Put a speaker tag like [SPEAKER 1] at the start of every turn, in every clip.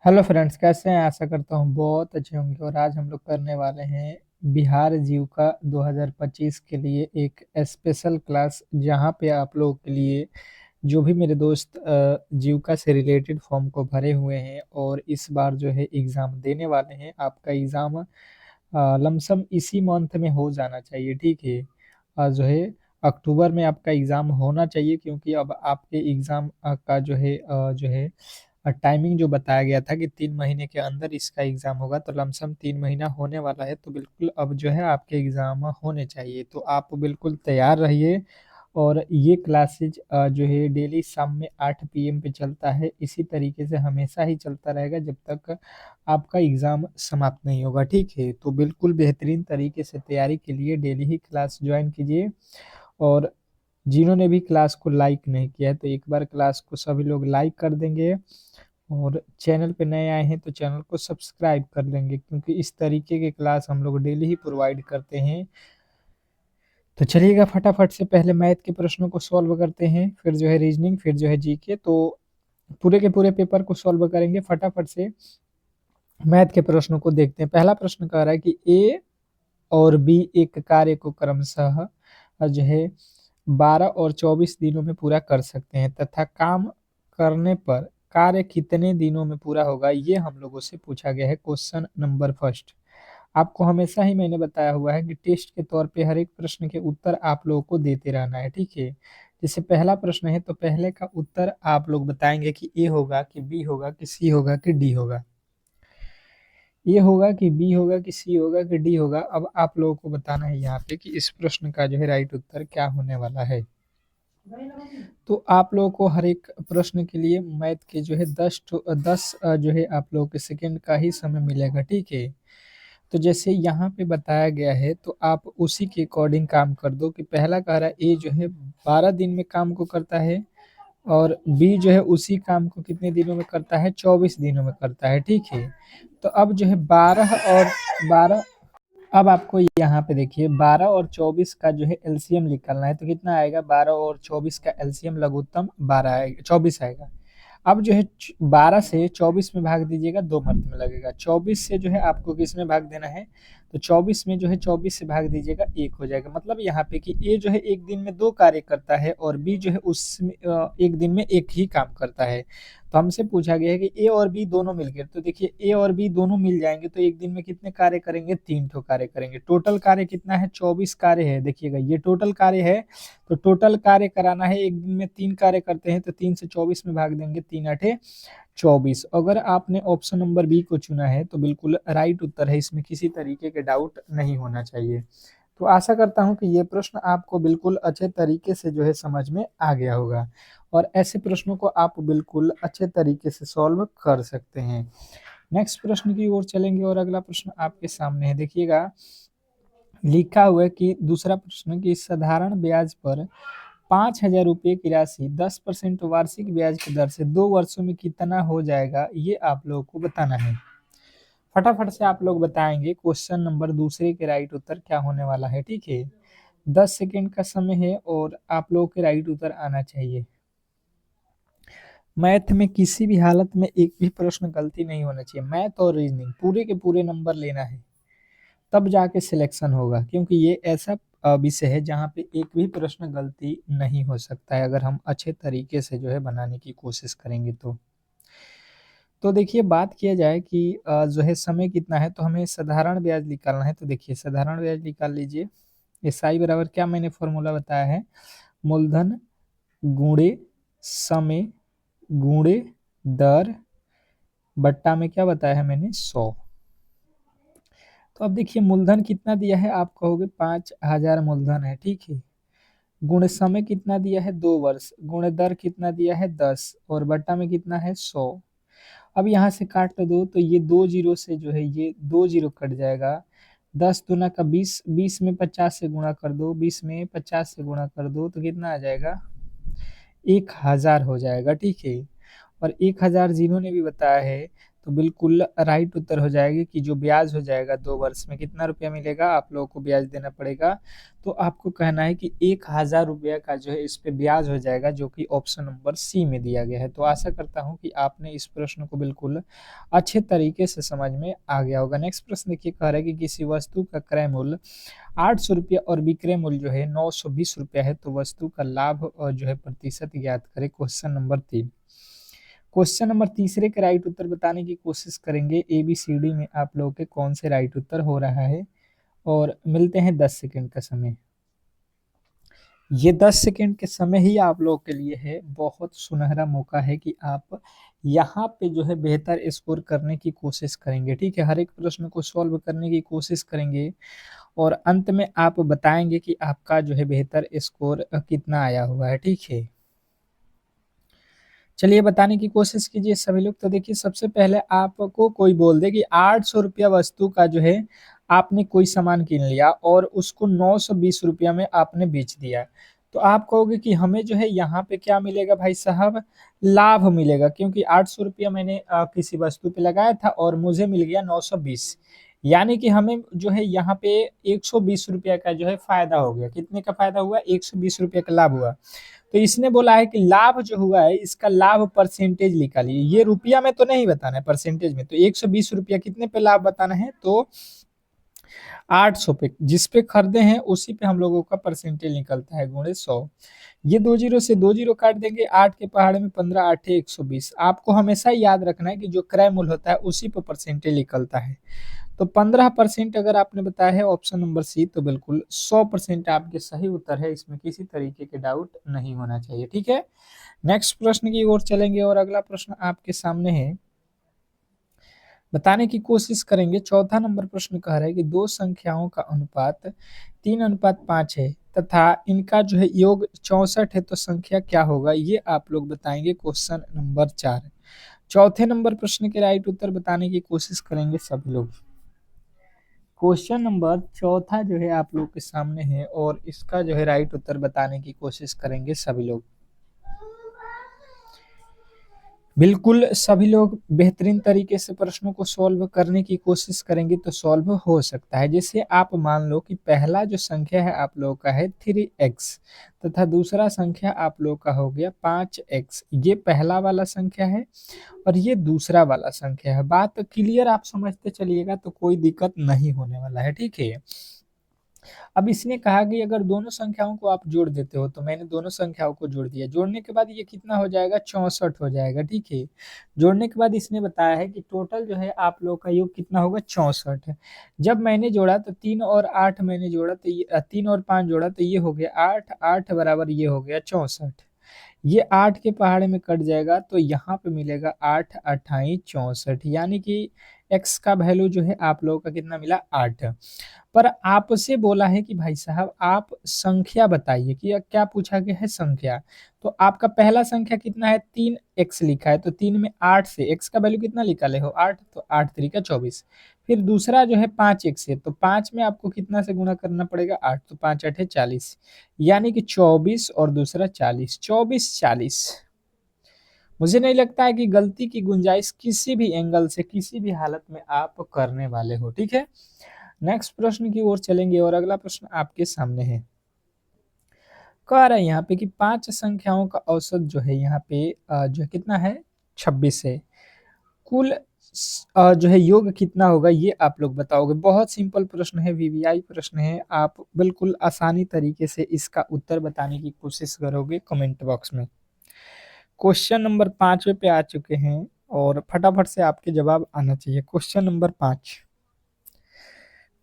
[SPEAKER 1] Hello friends, कैसे हैं? आशा करता हूँ बहुत अच्छे होंगे। और आज हम लोग करने वाले हैं बिहार जीविका 2025 के लिए एक स्पेशल क्लास, जहाँ पे आप लोगों के लिए जो भी मेरे दोस्त जीविका से रिलेटेड फॉर्म को भरे हुए हैं और इस बार जो है एग्ज़ाम देने वाले हैं, आपका एग्ज़ाम लमसम इसी मंथ में हो जाना चाहिए। ठीक है, जो है अक्टूबर में आपका एग्ज़ाम होना चाहिए, क्योंकि अब आपके एग्ज़ाम का जो है टाइमिंग जो बताया गया था कि 3 महीने के अंदर इसका एग्ज़ाम होगा, तो लमसम 3 महीना होने वाला है। तो बिल्कुल अब जो है आपके एग्ज़ाम होने चाहिए, तो आप बिल्कुल तैयार रहिए। और ये क्लासेज जो है डेली शाम में 8 PM पे चलता है। इसी तरीके से हमेशा ही चलता रहेगा जब तक आपका एग्ज़ाम समाप्त नहीं होगा। ठीक है, तो बिल्कुल बेहतरीन तरीके से तैयारी के लिए डेली ही क्लास ज्वाइन कीजिए। और जिन्होंने भी क्लास को लाइक नहीं किया है, तो एक बार क्लास को सभी लोग लाइक कर देंगे। और चैनल पे नए आए हैं तो चैनल को सब्सक्राइब कर लेंगे, क्योंकि इस तरीके के क्लास हम लोग डेली ही प्रोवाइड करते हैं। तो चलिएगा, फटाफट से पहले मैथ के प्रश्नों को सॉल्व करते हैं, फिर जो है रीजनिंग, फिर जो है जीके। तो पूरे के पूरे पेपर को सॉल्व करेंगे फटाफट से। मैथ के प्रश्नों को देखते हैं। पहला प्रश्न कह रहा है कि ए और बी एक कार्य को क्रमशः जो है 12 और 24 दिनों में पूरा कर सकते हैं, तथा काम करने पर कार्य कितने दिनों में पूरा होगा, ये हम लोगों से पूछा गया है। Question number first. आपको हमेशा ही मैंने बताया हुआ है कि टेस्ट के तौर पे हर एक प्रश्न के उत्तर आप लोगों को देते रहना है। ठीक है, जैसे पहला प्रश्न है तो पहले का उत्तर आप लोग बताएंगे कि ए होगा कि बी होगा कि सी होगा कि डी होगा। ए होगा कि बी होगा कि सी होगा कि डी होगा। अब आप लोगों को बताना है यहाँ पे कि इस प्रश्न का जो है राइट उत्तर क्या होने वाला है। तो आप लोगों को हर एक प्रश्न के लिए मैथ के जो है 10 जो है आप लोगों के सेकंड का ही समय मिलेगा। ठीक है, तो जैसे यहाँ पे बताया गया है तो आप उसी के अकॉर्डिंग काम कर दो। कि पहला कह रहा है ए जो है 12 दिन में काम को करता है, और बी जो है उसी काम को कितने दिनों में करता है, 24 दिनों में करता है। ठीक है, तो अब जो है 12 अब आपको यहाँ पे देखिए 12 और 24 का जो है एलसीएम निकालना है। तो कितना आएगा, 12 और 24 का एलसीएम लघुत्तम 12 आएगा, 24 आएगा। अब जो है 12 से 24 में भाग दीजिएगा, 2 मंथ में लगेगा। 24 से जो है आपको किस में भाग देना है, तो 24 में जो है 24 से भाग दीजिएगा, 1 हो जाएगा। मतलब यहाँ पे कि ए जो है एक दिन में 2 कार्य करता है और बी जो है उसमें एक दिन में एक ही काम करता है। तो हमसे पूछा गया है कि ए और बी दोनों मिल गए। तो देखिए ए और बी दोनों मिल जाएंगे तो एक दिन में कितने कार्य करेंगे, 3 ठो कार्य करेंगे। टोटल कार्य कितना है, 24 कार्य है। देखिएगा ये टोटल कार्य है, तो टोटल कार्य कराना है। एक दिन में 3 कार्य करते हैं तो 3 से 24 में भाग देंगे, 3 8 24। अगर आपने ऑप्शन नंबर बी को चुना है तो बिल्कुल राइट उत्तर है, इसमें किसी तरीके के डाउट नहीं होना चाहिए। तो आशा करता हूं कि ये प्रश्न आपको बिल्कुल अच्छे तरीके से जो है समझ में आ गया होगा, और ऐसे प्रश्नों को आप बिल्कुल अच्छे तरीके से सॉल्व कर सकते हैं। नेक्स्ट प्रश्न की ओर चलेंगे, और अगला प्रश्न आपके सामने है। देखिएगा, लिखा हुआ है कि दूसरा प्रश्न की साधारण ब्याज पर 5,000 रुपये की राशि 10% वार्षिक ब्याज की दर से 2 वर्षों में कितना हो जाएगा, ये आप लोगों को बताना है। फटाफट से आप लोग बताएंगे क्वेश्चन नंबर दूसरे के राइट उत्तर क्या होने वाला है। ठीक है, 10 सेकेंड का समय है और आप लोगों के राइट उत्तर आना चाहिए। मैथ में किसी भी हालत में एक भी प्रश्न गलती नहीं होना चाहिए। मैथ और रीजनिंग पूरे के पूरे नंबर लेना है, तब जाके सिलेक्शन होगा, क्योंकि ये ऐसा विषय है जहाँ पे एक भी प्रश्न गलती नहीं हो सकता है, अगर हम अच्छे तरीके से जो है बनाने की कोशिश करेंगे तो देखिए, बात किया जाए कि जो है समय कितना है, तो हमें साधारण ब्याज निकालना है। तो देखिए साधारण ब्याज निकाल लीजिए। एस आई बराबर क्या मैंने फॉर्मूला बताया है, मूलधन गुणे समय गुणे दर बट्टा में क्या बताया है मैंने, 100। तो अब देखिए मूलधन कितना दिया है, आप कहोगे 5,000 मूलधन है। ठीक है, गुणे समय कितना दिया है, 2 वर्ष, गुणे दर कितना दिया है, 10, और बट्टा में कितना है, 100। अब यहाँ से काट दो तो ये 2 जीरो से जो है ये 2 जीरो कट जाएगा। 10 दूना का 20, 20 में 50 से गुणा कर दो, 20 में 50 से गुणा कर दो तो कितना आ जाएगा, 1,000 हो जाएगा। ठीक है, और 1,000 जिन्होंने भी बताया है तो बिल्कुल राइट उत्तर हो जाएगी कि जो ब्याज हो जाएगा 2 वर्ष में कितना रुपया मिलेगा, आप लोगों को ब्याज देना पड़ेगा। तो आपको कहना है कि 1000 रुपया का जो है इस पे ब्याज हो जाएगा, जो कि ऑप्शन नंबर सी में दिया गया है। तो आशा करता हूँ कि आपने इस प्रश्न को बिल्कुल अच्छे तरीके से समझ में आ गया होगा। नेक्स्ट प्रश्न देखिए, कह रहा है कि किसी वस्तु का क्रय मूल्य 800 रुपया और विक्रय मूल्य जो है 920 रुपया है, तो वस्तु का लाभ और जो है प्रतिशत ज्ञात करें। Question number 3। क्वेश्चन नंबर तीसरे के राइट उत्तर बताने की कोशिश करेंगे। ABCD में आप लोगों के कौन से राइट उत्तर हो रहा है, और मिलते हैं 10 सेकंड का समय। ये 10 सेकंड के समय ही आप लोगों के लिए है, बहुत सुनहरा मौका है कि आप यहाँ पे जो है बेहतर स्कोर करने की कोशिश करेंगे। ठीक है, हर एक प्रश्न को सॉल्व करने की कोशिश करेंगे और अंत में आप बताएंगे कि आपका जो है बेहतर स्कोर कितना आया हुआ है। ठीक है, चलिए बताने की कोशिश कीजिए सभी लोग। तो देखिए, सबसे पहले आपको कोई बोल दे कि 800 रुपया वस्तु का जो है आपने कोई सामान कीन लिया और उसको 920 रुपया में आपने बेच दिया, तो आप कहोगे कि हमें जो है यहाँ पे क्या मिलेगा भाई साहब, लाभ मिलेगा, क्योंकि 800 रुपया मैंने किसी वस्तु पे लगाया था और मुझे मिल गया 920, यानी कि हमें जो है यहाँ पे 120 रुपया का जो है फायदा हो गया। कितने का फायदा हुआ, 120 रुपया का लाभ हुआ। तो इसने बोला है कि लाभ जो हुआ है इसका लाभ परसेंटेज निकालिए। ये रुपया में तो नहीं बताना है, परसेंटेज में। तो 120 रुपया कितने पे लाभ बताना है, तो 800 पे, जिस पे खरीदे हैं उसी पे हम लोगों का परसेंटेज निकलता है, गुणे 100। ये 2 जीरो से 2 जीरो काट देंगे, 8 के पहाड़े में 15, 8 120। आपको हमेशा याद रखना है कि जो क्रय मूल्य होता है उसी पर परसेंटेज निकलता है। तो 15% अगर आपने बताया है ऑप्शन नंबर सी, तो बिल्कुल 100% आपके सही उत्तर है, इसमें किसी तरीके के डाउट नहीं होना चाहिए। ठीक है, नेक्स्ट प्रश्न की ओर चलेंगे और अगला प्रश्न आपके सामने है, बताने की कोशिश करेंगे। चौथा नंबर प्रश्न कह रहा है कि दो संख्याओं का अनुपात 3:5 है तथा इनका जो है योग 64 है, तो संख्या क्या होगा, ये आप लोग बताएंगे। Question number 4। चौथे नंबर प्रश्न के राइट उत्तर बताने की कोशिश करेंगे सभी लोग। क्वेश्चन नंबर चौथा जो है आप लोग के सामने है और इसका जो है राइट उत्तर बताने की कोशिश करेंगे सभी लोग। बिल्कुल सभी लोग बेहतरीन तरीके से प्रश्नों को सॉल्व करने की कोशिश करेंगे तो सॉल्व हो सकता है। जैसे आप मान लो कि पहला जो संख्या है आप लोगों का है 3x तथा दूसरा संख्या आप लोगों का हो गया 5x। ये पहला वाला संख्या है और ये दूसरा वाला संख्या है। बात क्लियर आप समझते चलिएगा तो कोई दिक्कत नहीं होने वाला है। ठीक है, अब इसने कहा कि अगर दोनों संख्याओं को आप जोड़ देते हो, तो मैंने दोनों संख्याओं को जोड़ दिया। जोड़ने के बाद ये कितना हो जाएगा, 64 हो जाएगा। ठीक है, जोड़ने के बाद इसने बताया है कि टोटल जो है आप लोग का योग कितना होगा, 64 है। जब मैंने जोड़ा तो 3 और 8 मैंने जोड़ा, तो ये 3 और 5 जोड़ा तो ये हो गया 8, 8 बराबर ये हो गया 64। ये 8 के पहाड़े में कट जाएगा तो यहाँ पे मिलेगा 8 अट्ठाई 64, यानी कि x का वैल्यू जो है आप लोगों का कितना मिला, 8। पर आपसे बोला है कि भाई साहब आप संख्या बताइए, कि क्या पूछा गया है, संख्या। तो आपका पहला संख्या कितना है, 3x लिखा है, तो 3 में 8 से x का वैल्यू कितना निकाले हो, 8, तो 8 3 24। फिर दूसरा जो है 5x है, तो 5 में आपको कितना से गुणा करना पड़ेगा, 8, तो 5 8 40, यानी कि 24 और दूसरा 40, 24 40। मुझे नहीं लगता है कि गलती की गुंजाइश किसी भी एंगल से किसी भी हालत में आप करने वाले हो। ठीक है, नेक्स्ट प्रश्न की ओर चलेंगे और अगला प्रश्न आपके सामने है। कह रहा है यहाँ पे कि 5 संख्याओं का औसत जो है यहाँ पे जो है कितना है, 26 है। कुल जो है योग कितना होगा, ये आप लोग बताओगे। बहुत सिंपल प्रश्न है, वीवीआई प्रश्न है। आप बिल्कुल आसानी तरीके से इसका उत्तर बताने की कोशिश करोगे कमेंट बॉक्स में। क्वेश्चन नंबर 5 पे आ चुके हैं और फटाफट से आपके जवाब आना चाहिए। क्वेश्चन नंबर 5,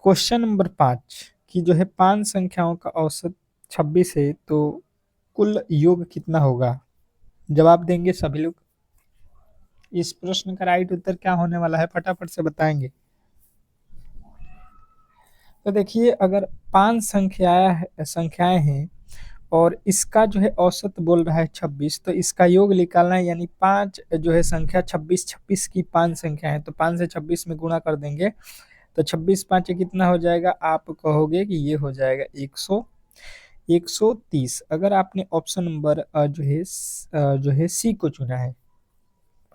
[SPEAKER 1] क्वेश्चन नंबर 5 की जो है 5 संख्याओं का औसत 26 है, तो कुल योग कितना होगा, जवाब देंगे सभी लोग। इस प्रश्न का राइट उत्तर क्या होने वाला है, फटाफट से बताएंगे। तो देखिए, अगर 5 संख्याएं हैं और इसका जो है औसत बोल रहा है 26, तो इसका योग निकालना है, यानी 5 जो है संख्या 26, 26 की 5 संख्या है, तो 5 से 26 में गुणा कर देंगे, तो 26 5 कितना हो जाएगा, आप कहोगे कि ये हो जाएगा 130। अगर आपने ऑप्शन नंबर जो है सी को चुना है,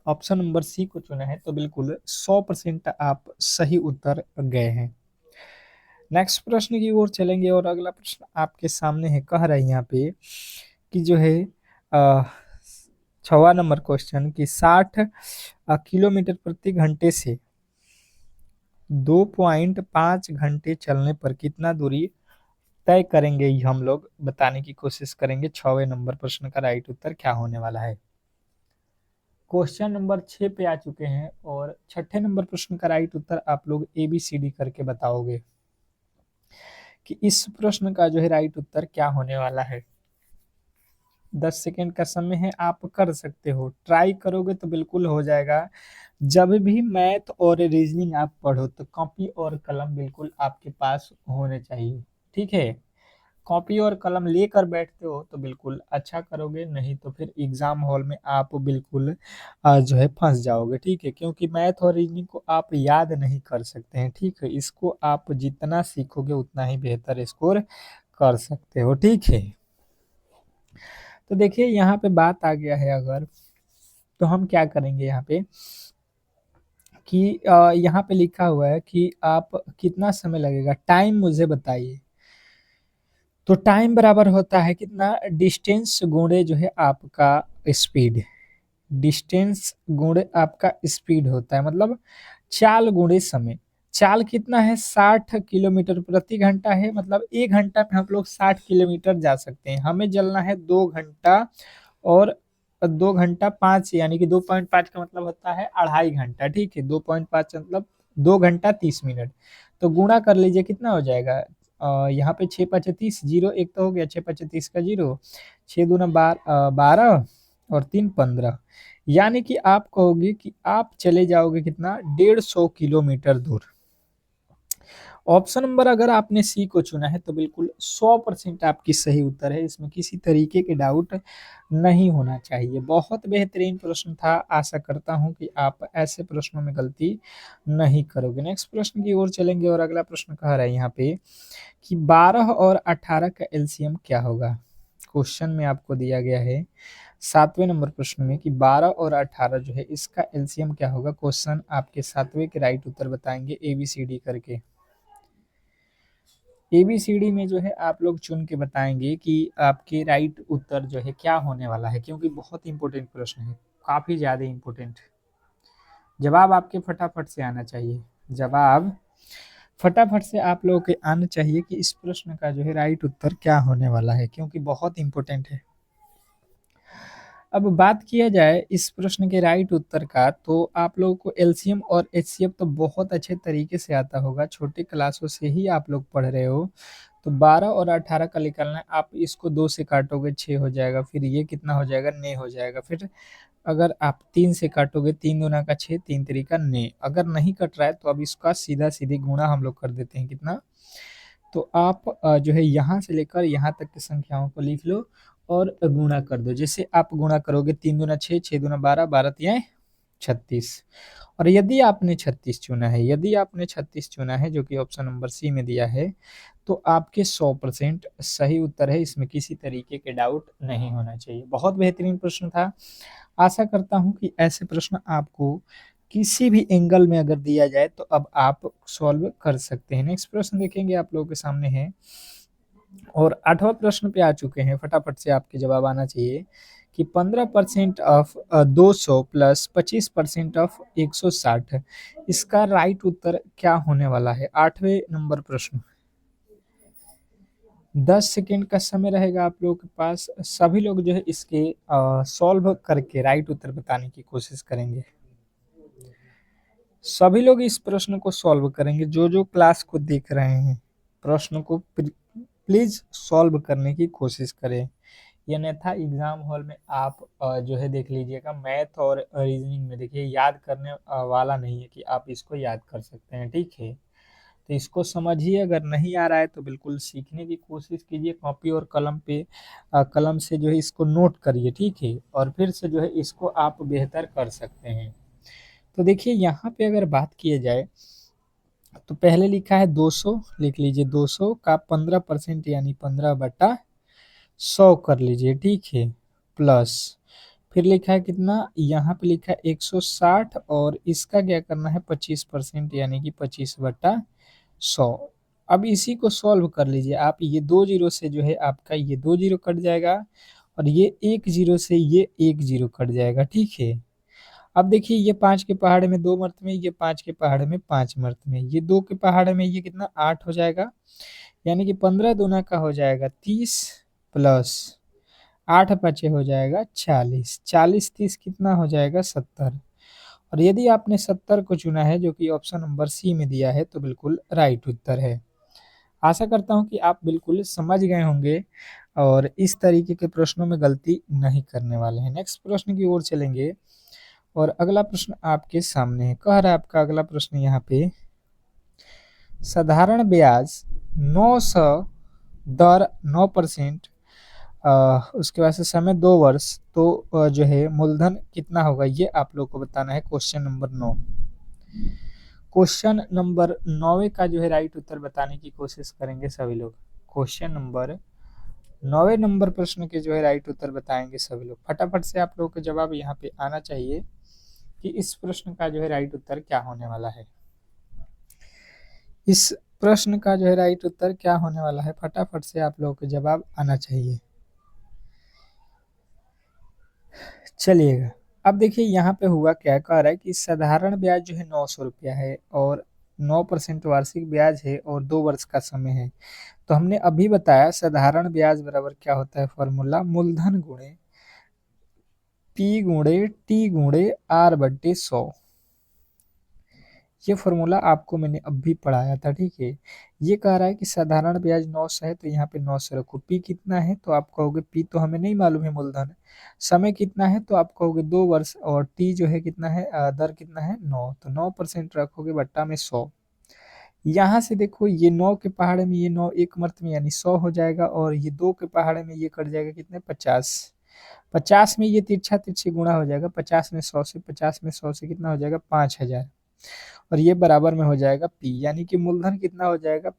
[SPEAKER 1] ऑप्शन नंबर सी को चुना है तो बिल्कुल 100% आप सही उत्तर गए हैं। नेक्स्ट प्रश्न की ओर चलेंगे और अगला प्रश्न आपके सामने है, कह रहा है यहाँ पे कि जो है 6वां नंबर क्वेश्चन कि 60 किलोमीटर प्रति घंटे से 2.5 घंटे चलने पर कितना दूरी तय करेंगे, ये हम लोग बताने की कोशिश करेंगे। 6वें नंबर प्रश्न का राइट उत्तर क्या होने वाला है। क्वेश्चन नंबर 6 पे आ चुके हैं और छठे नंबर प्रश्न का राइट उत्तर आप लोग ABCD करके बताओगे कि इस प्रश्न का जो है राइट उत्तर क्या होने वाला है। 10 सेकेंड का समय है, आप कर सकते हो, ट्राई करोगे तो बिल्कुल हो जाएगा। जब भी मैथ और रीजनिंग आप पढ़ो तो कॉपी और कलम बिल्कुल आपके पास होने चाहिए, ठीक है। कॉपी और कलम लेकर बैठते हो तो बिल्कुल अच्छा करोगे, नहीं तो फिर एग्जाम हॉल में आप बिल्कुल जो है फंस जाओगे, ठीक है। क्योंकि मैथ और रीजनिंग को आप याद नहीं कर सकते हैं, ठीक है। इसको आप जितना सीखोगे उतना ही बेहतर स्कोर कर सकते हो, ठीक है। तो देखिए यहाँ पे बात आ गया है, अगर तो हम क्या करेंगे यहाँ पे कि यहाँ पे लिखा हुआ है कि आप कितना समय लगेगा, टाइम मुझे बताइए। तो टाइम बराबर होता है कितना, डिस्टेंस गुणे जो है आपका स्पीड। डिस्टेंस गुणे आपका स्पीड होता है, मतलब चाल गुणे समय। चाल कितना है, 60 किलोमीटर प्रति घंटा है, मतलब 1 घंटा में हम लोग 60 किलोमीटर जा सकते हैं। हमें चलना है 2 घंटा और 2 घंटा 5, यानी कि 2.5 का मतलब होता है 2.5 घंटा, ठीक है। 2.5 मतलब 2 घंटा 30 मिनट। तो गुणा कर लीजिए कितना हो जाएगा, यहाँ पे 6×5 = 30, जीरो एक तो हो गया, 6×5 का जीरो, 6×2 = 12 और 3 × 15, यानी कि आप कहोगे कि आप चले जाओगे कितना, 150 किलोमीटर दूर। ऑप्शन नंबर अगर आपने सी को चुना है तो बिल्कुल 100% आपकी सही उत्तर है, इसमें किसी तरीके के डाउट नहीं होना चाहिए। बहुत बेहतरीन प्रश्न था, आशा करता हूं कि आप ऐसे प्रश्नों में गलती नहीं करोगे। नेक्स्ट प्रश्न की ओर चलेंगे और अगला प्रश्न कह रहा है यहाँ पे कि 12 और 18 का एलसीएम क्या होगा। क्वेश्चन में आपको दिया गया है 7वें नंबर प्रश्न में कि 12 और 18 जो है इसका एलसीएम क्या होगा। क्वेश्चन आपके 7वें के राइट उत्तर बताएंगे ABCD करके। ABCD में जो है आप लोग चुन के बताएंगे कि आपके राइट उत्तर जो है क्या होने वाला है, क्योंकि बहुत इंपॉर्टेंट प्रश्न है, काफी ज्यादा इंपॉर्टेंट। जवाब आपके फटाफट से आना चाहिए, जवाब फटाफट से आप लोगों के आना चाहिए कि इस प्रश्न का जो है राइट उत्तर क्या होने वाला है, क्योंकि बहुत इंपॉर्टेंट है। अब बात किया जाए इस प्रश्न के राइट उत्तर का, तो आप लोगों को एलसीएम और एचसीएफ तो बहुत अच्छे तरीके से आता होगा, छोटे क्लासों से ही आप लोग पढ़ रहे हो। तो 12 और 18 का निकालना है, आप इसको 2 से काटोगे 6 हो जाएगा, फिर ये कितना हो जाएगा, 9 हो जाएगा। फिर अगर आप 3 से काटोगे, 3×2 = 6, 3×3 = 9। अगर नहीं कट रहा है तो अब इसका सीधा सीधे गुणा हम लोग कर देते हैं कितना। तो आप जो है यहाँ से लेकर यहाँ तक की संख्याओं को लिख लो और गुणा कर दो। जैसे आप गुणा करोगे, 3×2 = 6, 6×2 = 12, 12×3 = 36। और यदि आपने 36 चुना है, यदि आपने 36 चुना है जो कि ऑप्शन नंबर सी में दिया है, तो आपके 100% सही उत्तर है, इसमें किसी तरीके के डाउट नहीं होना चाहिए। बहुत बेहतरीन प्रश्न था, आशा करता हूं कि ऐसे प्रश्न आपको किसी भी एंगल में अगर दिया जाए तो अब आप सॉल्व कर सकते हैं। नेक्स्ट प्रश्न देखेंगे, आप लोगों के सामने है और 8वां प्रश्न पे आ चुके हैं, फटाफट से आपके जवाब आना चाहिए कि 15% ऑफ 200 प्लस 25% ऑफ 160, इसका राइट उत्तर क्या होने वाला है। 8वें नंबर प्रश्न, 10 सेकेंड का समय रहेगा आप लोगों के पास। सभी लोग जो है इसके सॉल्व करके राइट उत्तर बताने की कोशिश करेंगे। सभी लोग इस प्रश्न को सॉल्व करेंगे, जो जो क्लास को देख रहे हैं प्रश्न को प्लीज सॉल्व करने की कोशिश करें। ये अन्यथा एग्जाम हॉल में आप जो है देख लीजिएगा, मैथ और रीजनिंग में देखिए याद करने वाला नहीं है कि आप इसको याद कर सकते हैं, ठीक है। तो इसको समझिए, अगर नहीं आ रहा है तो बिल्कुल सीखने की कोशिश कीजिए, कॉपी और कलम पे कलम से जो है इसको नोट करिए, ठीक है, और फिर से जो है इसको आप बेहतर कर सकते हैं। तो देखिए यहाँ पे अगर बात किया जाए तो पहले लिखा है 200, लिख लीजिए 200 का 15% यानी 15/100 कर लीजिए, ठीक है, प्लस फिर लिखा है कितना, यहाँ पे लिखा है 160 और इसका क्या करना है 25% यानी कि 25/100। अब इसी को सॉल्व कर लीजिए आप, ये 2 जीरो से जो है आपका ये 2 जीरो कट जाएगा और ये 1 जीरो से ये 1 जीरो कट जाएगा, ठीक है। अब देखिए ये 5 के पहाड़े में 2 मरतबे, ये 5 के पहाड़े में 5 मरतबे, ये 2 के पहाड़े में ये कितना 8 हो जाएगा, यानी कि 15 दूना का हो जाएगा 30 प्लस 8 पचे हो जाएगा 40, 40 30 कितना हो जाएगा 70। और यदि आपने 70 को चुना है जो कि ऑप्शन नंबर सी में दिया है तो बिल्कुल राइट उत्तर है। आशा करता हूँ कि आप बिल्कुल समझ गए होंगे और इस तरीके के प्रश्नों में गलती नहीं करने वाले हैं। नेक्स्ट प्रश्न की ओर चलेंगे और अगला प्रश्न आपके सामने है। कह रहा है आपका अगला प्रश्न यहाँ पे, साधारण ब्याज 900 दर 9%, उसके बाद से समय 2 वर्ष, तो जो है मूलधन कितना होगा ये आप लोग को बताना है। क्वेश्चन नंबर 9, क्वेश्चन नंबर 9 का जो है राइट उत्तर बताने की कोशिश करेंगे सभी लोग। क्वेश्चन नंबर 9वें नंबर प्रश्न के जो है राइट उत्तर बताएंगे सभी लोग। फटाफट से आप लोगों को जवाब यहाँ पे आना चाहिए कि इस प्रश्न का जो है राइट उत्तर क्या होने वाला है। इस प्रश्न का जो है राइट उत्तर क्या होने वाला है, फटाफट से आप लोगों को जवाब आना चाहिए। चलिएगा, अब देखिए यहाँ पे हुआ क्या, कह रहा है कि साधारण ब्याज जो है 900 रुपया है और 9% वार्षिक ब्याज है और 2 वर्ष का समय है। तो हमने अभी बताया साधारण ब्याज बराबर क्या होता है, फॉर्मूला मूलधन गुणे पी गुणे टी गुणे आर बट्टे 100। ये फॉर्मूला आपको मैंने अभी पढ़ाया था, ठीक है। ये कह रहा है कि साधारण ब्याज 900 है तो यहाँ पे 900 रखो, पी कितना है तो आप कहोगे पी तो हमें नहीं मालूम है मूलधन, समय कितना है तो आप कहोगे 2 वर्ष, और टी जो है कितना है, दर कितना है 9, तो 9% रखोगे बट्टा में 100। यहाँ से देखो ये 9 के पहाड़े में ये 9 एक मर्त में यानी 100 हो जाएगा और ये 2 के पहाड़े में ये कट जाएगा कितने 50, 50 में ये तिरछा तिरछी गुणा हो जाएगा, 50 में 100 से, 50 में 100 से कितना हो जाएगा 5000 और ये बराबर में हो जाएगा पी, यानी कि मूलधन कितना हो जाएगा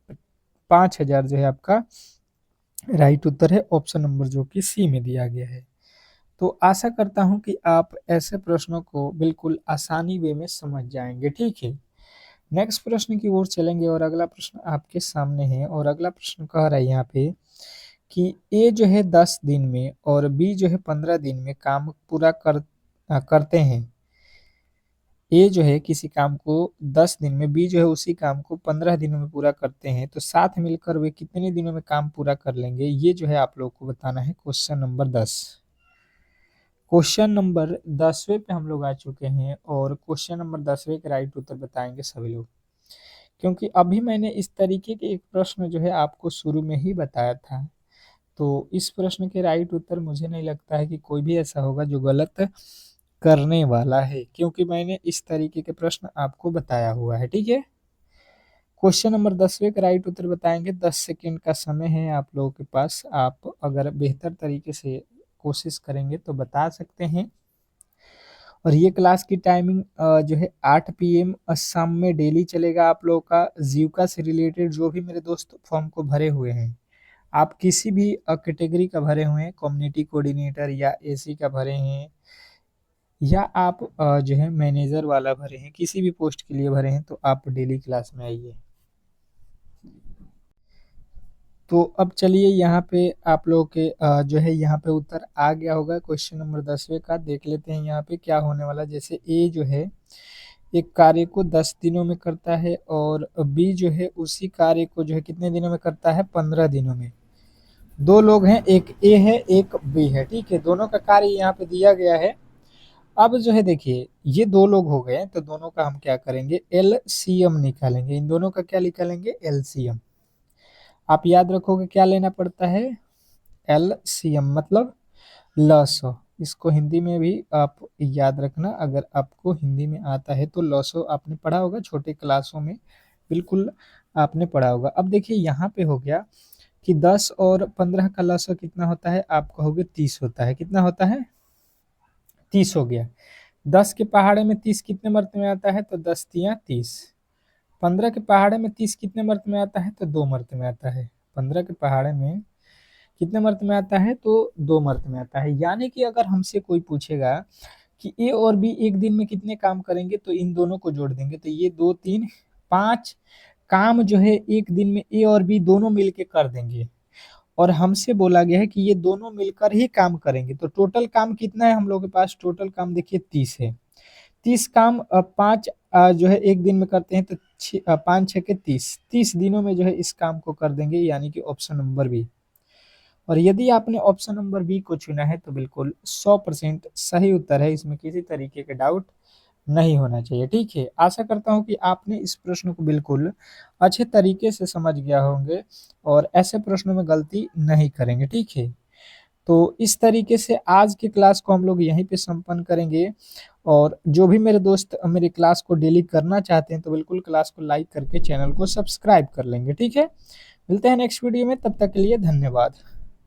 [SPEAKER 1] 5000 जो है आपका राइट उत्तर है, ऑप्शन नंबर जो कि सी में दिया गया है। तो आशा करता हूं कि आप ऐसे प्रश्नों को बिल्कुल आसानी वे में समझ जाएंगे, ठीक है। नेक्स्ट प्रश्न की ओर चलेंगे और अगला प्रश्न आपके सामने है और अगला प्रश्न कह रहा है यहाँ पे कि ए जो है 10 दिन में और बी जो है 15 दिन में काम पूरा करते हैं। ए जो है किसी काम को 10 दिन में, बी जो है उसी काम को 15 दिनों में पूरा करते हैं, तो साथ मिलकर वे कितने दिनों में काम पूरा कर लेंगे, ये जो है आप लोग को बताना है। क्वेश्चन नंबर 10, क्वेश्चन नंबर 10वें पे हम लोग आ चुके हैं और क्वेश्चन नंबर 10वें के राइट उत्तर बताएंगे सभी लोग, क्योंकि अभी मैंने इस तरीके के एक प्रश्न जो है आपको शुरू में ही बताया था। तो इस प्रश्न के राइट उत्तर मुझे नहीं लगता है कि कोई भी ऐसा होगा जो गलत करने वाला है, क्योंकि मैंने इस तरीके के प्रश्न आपको बताया हुआ है, ठीक है। क्वेश्चन नंबर 10वें का राइट उत्तर बताएंगे, 10 सेकेंड का समय है आप लोगों के पास, आप अगर बेहतर तरीके से कोशिश करेंगे तो बता सकते हैं। और ये क्लास की टाइमिंग जो है 8 PM शाम में डेली चलेगा आप लोगों का। जीविका से रिलेटेड जो भी मेरे दोस्त फॉर्म को भरे हुए हैं, आप किसी भी कैटेगरी का भरे हुए हैं, कम्युनिटी कोऑर्डिनेटर या एसी का भरे हैं या आप जो है मैनेजर वाला भरे हैं, किसी भी पोस्ट के लिए भरे हैं, तो आप डेली क्लास में आइए। तो अब चलिए यहाँ पे आप लोगों के जो है यहाँ पे उत्तर आ गया होगा क्वेश्चन नंबर 10वें का। देख लेते हैं यहाँ पे क्या होने वाला। जैसे ए जो है एक कार्य को 10 दिनों में करता है और बी जो है उसी कार्य को जो है कितने दिनों में करता है, 15 दिनों में। दो लोग हैं, एक ए है एक बी है, ठीक है। दोनों का कार्य यहाँ पे दिया गया है। अब जो है देखिए ये दो लोग हो गए, तो दोनों का हम क्या करेंगे, एलसीएम निकालेंगे। इन दोनों का क्या निकालेंगे, एलसीएम। आप याद रखोगे क्या लेना पड़ता है, एलसीएम मतलब लसो। इसको हिंदी में भी आप याद रखना, अगर आपको हिंदी में आता है तो लसो आपने पढ़ा होगा छोटे क्लासों में, बिल्कुल आपने पढ़ा होगा। अब देखिए यहाँ पे हो गया कि 10 और 15 का लसो कितना होता है, आप कहोगे 30 होता है। कितना होता है, 30 हो गया। 10 के पहाड़े में 30 कितने मर्त में आता है, तो 10 तिया 30। 15 के पहाड़े में 30 कितने मर्त में आता है, तो 2 मर्त में आता है। 15 के पहाड़े में कितने मर्त में आता है? तो 2 मर्त में आता है। यानी कि अगर हमसे कोई पूछेगा कि ए और बी एक दिन में कितने काम करेंगे, तो इन दोनों को जोड़ देंगे, तो ये 2, 3, 5 काम जो है एक दिन में ए और बी दोनों मिलके कर देंगे। और हमसे बोला गया है कि ये दोनों मिलकर ही काम करेंगे, तो टोटल काम कितना है हम लोग के पास? टोटल काम देखिए 30 है। 30 काम 5 जो है एक दिन में करते हैं, तो 5 6 30, 30 दिनों में जो है इस काम को कर देंगे, यानी कि ऑप्शन नंबर बी। और यदि आपने ऑप्शन नंबर बी को चुना है तो बिल्कुल 100% सही उत्तर है, इसमें किसी तरीके के डाउट नहीं होना चाहिए। ठीक है, आशा करता हूँ कि आपने इस प्रश्न को बिल्कुल अच्छे तरीके से समझ गया होंगे और ऐसे प्रश्नों में गलती नहीं करेंगे। ठीक है, तो इस तरीके से आज की क्लास को हम लोग यहीं पे संपन्न करेंगे। और जो भी मेरे दोस्त मेरी क्लास को डेली करना चाहते हैं तो बिल्कुल क्लास को लाइक करके चैनल को सब्सक्राइब कर लेंगे। ठीक है, मिलते हैं नेक्स्ट वीडियो में, तब तक के लिए धन्यवाद।